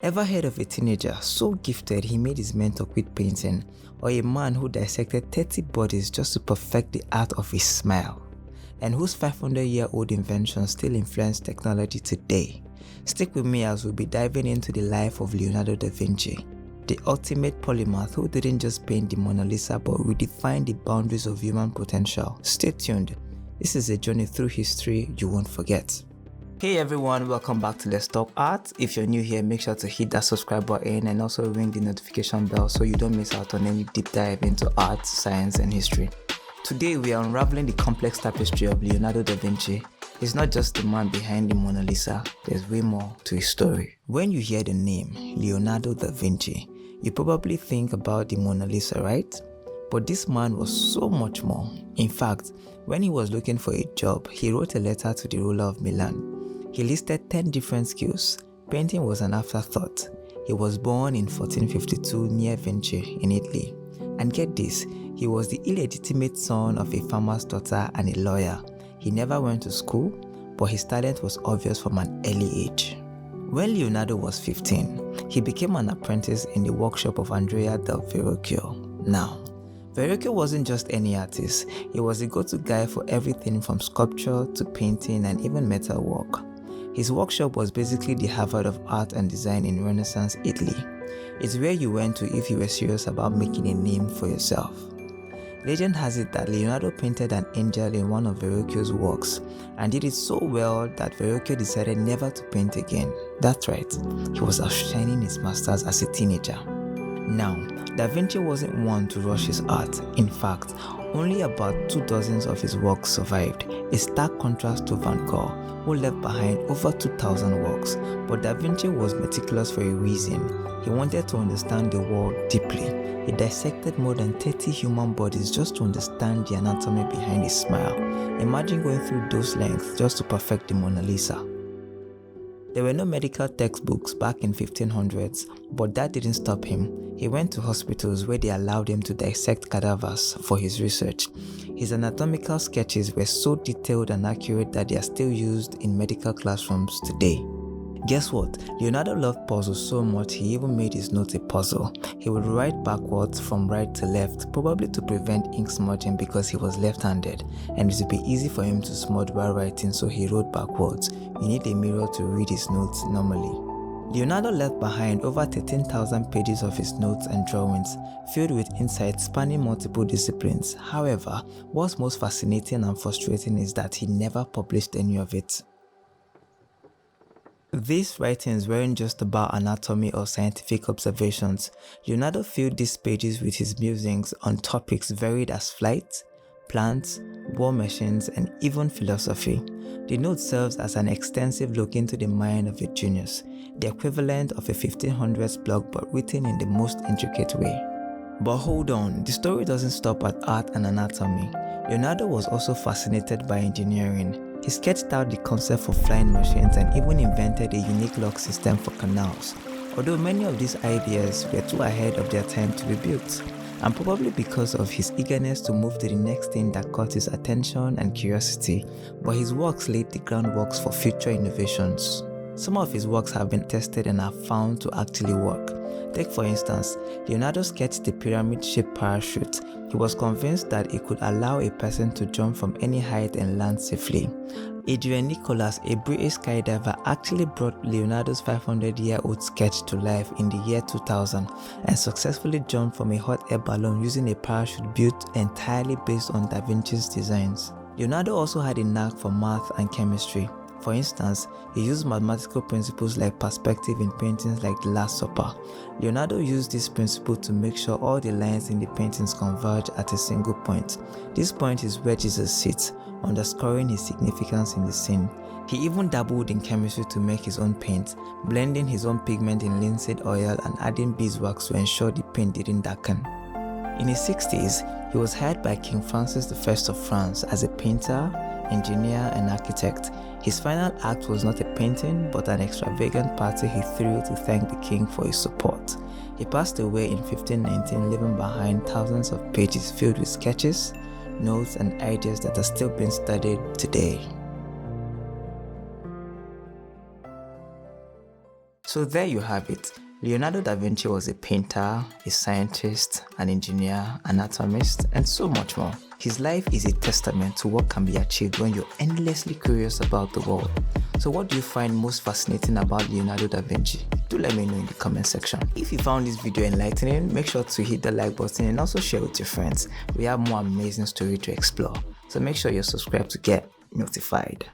Ever heard of a teenager so gifted he made his mentor quit painting, or a man who dissected 30 bodies just to perfect the art of his smile, and whose 500-year-old inventions still influence technology today? Stick with me as we'll be diving into the life of Leonardo da Vinci, the ultimate polymath who didn't just paint the Mona Lisa but redefined the boundaries of human potential. Stay tuned. This is a journey through history you won't forget. Hey everyone, welcome back to Let's Talk Art. If you're new here, make sure to hit that subscribe button and also ring the notification bell so you don't miss out on any deep dive into art, science, and history. Today we are unraveling the complex tapestry of Leonardo da Vinci. He's not just the man behind the Mona Lisa, there's way more to his story. When you hear the name Leonardo da Vinci, you probably think about the Mona Lisa, right? But this man was so much more. In fact, when he was looking for a job, he wrote a letter to the ruler of Milan. He listed 10 different skills. Painting was an afterthought. He was born in 1452 near Vinci in Italy. And get this, he was the illegitimate son of a farmer's daughter and a lawyer. He never went to school, but his talent was obvious from an early age. When Leonardo was 15, he became an apprentice in the workshop of Andrea del Verrocchio. Now, Verrocchio wasn't just any artist. He was the go-to guy for everything from sculpture to painting and even metalwork. His workshop was basically the Harvard of art and design in Renaissance Italy. It's where you went to if you were serious about making a name for yourself. Legend has it that Leonardo painted an angel in one of Verrocchio's works and did it so well that Verrocchio decided never to paint again. That's right, he was outshining his masters as a teenager. Now, Da Vinci wasn't one to rush his art. In fact, only about 24 of his works survived, a stark contrast to Van Gogh, who left behind over 2,000 works. But Da Vinci was meticulous for a reason. He wanted to understand the world deeply. He dissected more than 30 human bodies just to understand the anatomy behind his smile. Imagine going through those lengths just to perfect the Mona Lisa. There were no medical textbooks back in 1500s, but that didn't stop him. He went to hospitals where they allowed him to dissect cadavers for his research. His anatomical sketches were so detailed and accurate that they are still used in medical classrooms today. Guess what? Leonardo loved puzzles so much he even made his notes a puzzle. He would write backwards from right to left, probably to prevent ink smudging because he was left-handed, and it would be easy for him to smudge while writing, so he wrote backwards. You need a mirror to read his notes normally. Leonardo left behind over 13,000 pages of his notes and drawings, filled with insights spanning multiple disciplines. However, what's most fascinating and frustrating is that he never published any of it. These writings weren't just about anatomy or scientific observations. Leonardo filled these pages with his musings on topics varied as flight, plants, war machines, and even philosophy. The note serves as an extensive look into the mind of a genius, the equivalent of a 1500s blog but written in the most intricate way. But hold on, the story doesn't stop at art and anatomy. Leonardo was also fascinated by engineering. He sketched out the concept for flying machines and even invented a unique lock system for canals, although many of these ideas were too ahead of their time to be built, and probably because of his eagerness to move to the next thing that caught his attention and curiosity, but his works laid the groundwork for future innovations. Some of his works have been tested and are found to actually work. Take for instance, Leonardo sketched the pyramid-shaped parachute. He was convinced that it could allow a person to jump from any height and land safely. Adrian Nicholas, a British skydiver, actually brought Leonardo's 500-year-old sketch to life in the year 2000 and successfully jumped from a hot air balloon using a parachute built entirely based on Da Vinci's designs. Leonardo also had a knack for math and chemistry. For instance, he used mathematical principles like perspective in paintings like The Last Supper. Leonardo used this principle to make sure all the lines in the paintings converge at a single point. This point is where Jesus sits, underscoring his significance in the scene. He even dabbled in chemistry to make his own paint, blending his own pigment in linseed oil and adding beeswax to ensure the paint didn't darken. In his 60s, he was hired by King Francis I of France as a painter, engineer, and architect. His final act was not a painting, but an extravagant party he threw to thank the king for his support. He passed away in 1519, leaving behind thousands of pages filled with sketches, notes, and ideas that are still being studied today. So there you have it. Leonardo da Vinci was a painter, a scientist, an engineer, anatomist, and so much more. His life is a testament to what can be achieved when you're endlessly curious about the world. So what do you find most fascinating about Leonardo da Vinci? Do let me know in the comment section. If you found this video enlightening, make sure to hit the like button and also share with your friends. We have more amazing stories to explore. So make sure you're subscribed to get notified.